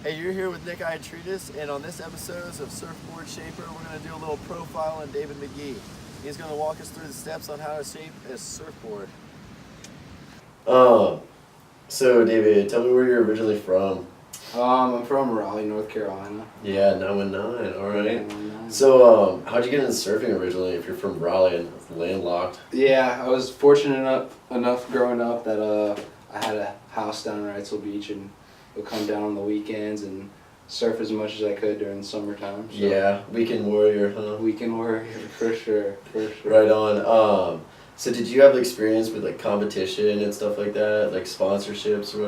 Hey, you're here with Nick Iatridis, and on this episode of Surfboard Shaper, we're going to do a little profile on David Mcgee. He's going to walk us through the steps on how to shape a surfboard. Um, so David, tell me where you're originally from. I'm from Raleigh, North Carolina. Yeah, 919, alright. 919. So, how'd you get into surfing originally if you're from Raleigh and it's landlocked? Yeah, I was fortunate enough growing up that I had a house down in Wrightsville Beach and would come down on the weekends and surf as much as I could during the summertime. So Yeah, weekend warrior, huh? weekend warrior for sure. Right on. So did you have experience with like competition and stuff like that, like sponsorships or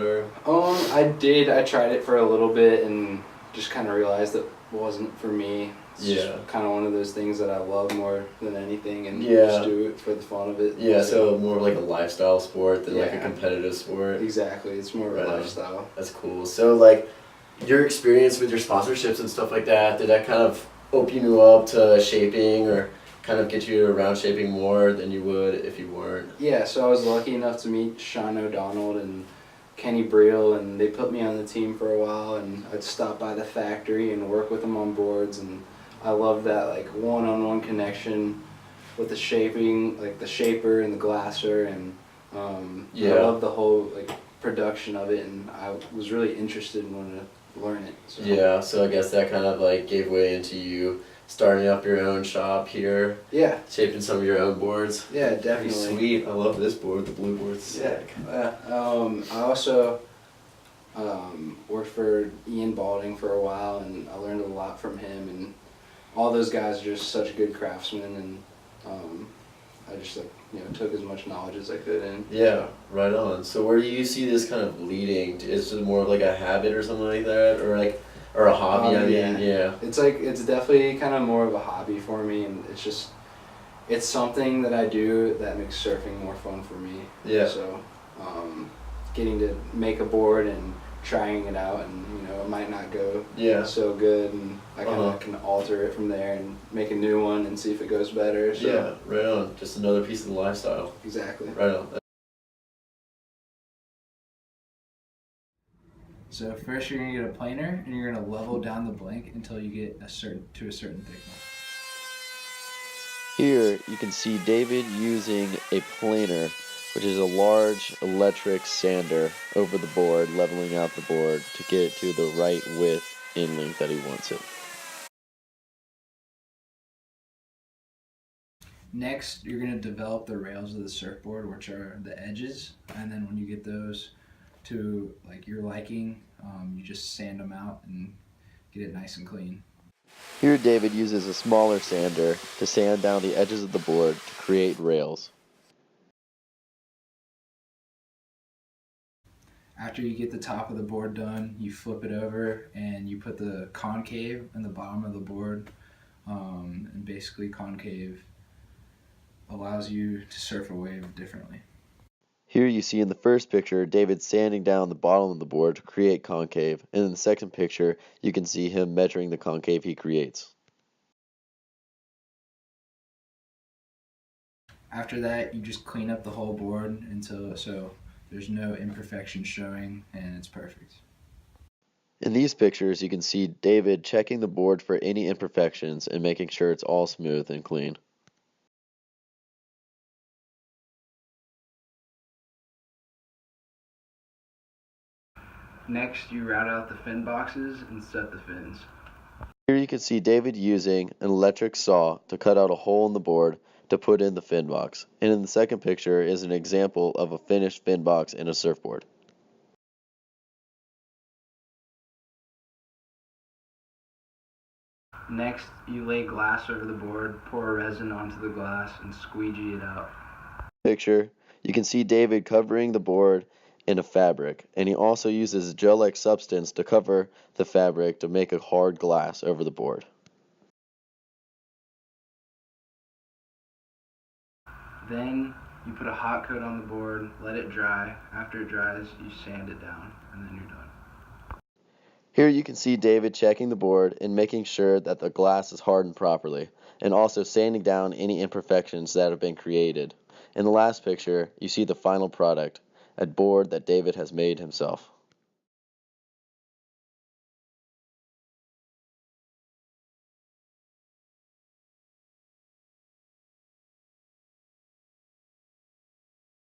whatever? I did. I tried it for a little bit and just kind of realized that it wasn't for me. It's just kind of one of those things that I love more than anything, and just do it for the fun of it. Yeah, so more of like a lifestyle sport than like a competitive sport. Exactly, it's more of a lifestyle. That's cool. So like your experience with your sponsorships and stuff like that, did that kind of open you up to shaping or kind of get you around shaping more than you would if you weren't? Yeah, so I was lucky enough to meet Sean O'Donnell and Kenny Briel, and they put me on the team for a while, and I'd stop by the factory and work with them on boards, and I love that like one-on-one connection with the shaping, like the shaper and the glasser, and I love the whole like production of it, and I was really interested and wanted to learn it. So. Yeah, so I guess that kind of like gave way into you starting up your own shop here. Yeah. Shaping some of your own boards. Yeah, definitely. Pretty sweet. I love this board. The blue board's sick. Yeah. I also worked for Ian Balding for a while, and I learned a lot from him, and all those guys are just such good craftsmen, and I just took as much knowledge as I could in. Yeah, right on. So where do you see this kind of leading? Is it more of like a habit or something like that, or a hobby? Yeah. It's definitely kind of more of a hobby for me, and it's something that I do that makes surfing more fun for me. Yeah. So, getting to make a board and trying it out, and it might not go so good, and I kind of can alter it from there and make a new one and see if it goes better. So. Yeah, right on. Just another piece of the lifestyle. Exactly. Right on. So first you're going to get a planer, and you're going to level down the blank until you get to a certain thickness. Here you can see David using a planer, which is a large electric sander, over the board, leveling out the board to get it to the right width and length that he wants it. Next, you're going to develop the rails of the surfboard, which are the edges, and then when you get those to like your liking, you just sand them out and get it nice and clean. Here David uses a smaller sander to sand down the edges of the board to create rails. After you get the top of the board done, you flip it over and you put the concave in the bottom of the board, and basically concave allows you to surf a wave differently. Here you see in the first picture David sanding down the bottom of the board to create concave, and in the second picture you can see him measuring the concave he creates. After that, you just clean up the whole board so there's no imperfections showing, and it's perfect. In these pictures you can see David checking the board for any imperfections and making sure it's all smooth and clean. Next, you route out the fin boxes and set the fins. Here you can see David using an electric saw to cut out a hole in the board to put in the fin box, and in the second picture is an example of a finished fin box in a surfboard. Next, you lay glass over the board, pour resin onto the glass, and squeegee it out. Picture, you can see David covering the board in a fabric, and he also uses gel-like substance to cover the fabric to make a hard glass over the board. Then you put a hot coat on the board, let it dry. After it dries, you sand it down, and then you're done. Here you can see David checking the board and making sure that the glass is hardened properly, and also sanding down any imperfections that have been created. In the last picture, you see the final product, a board that David has made himself.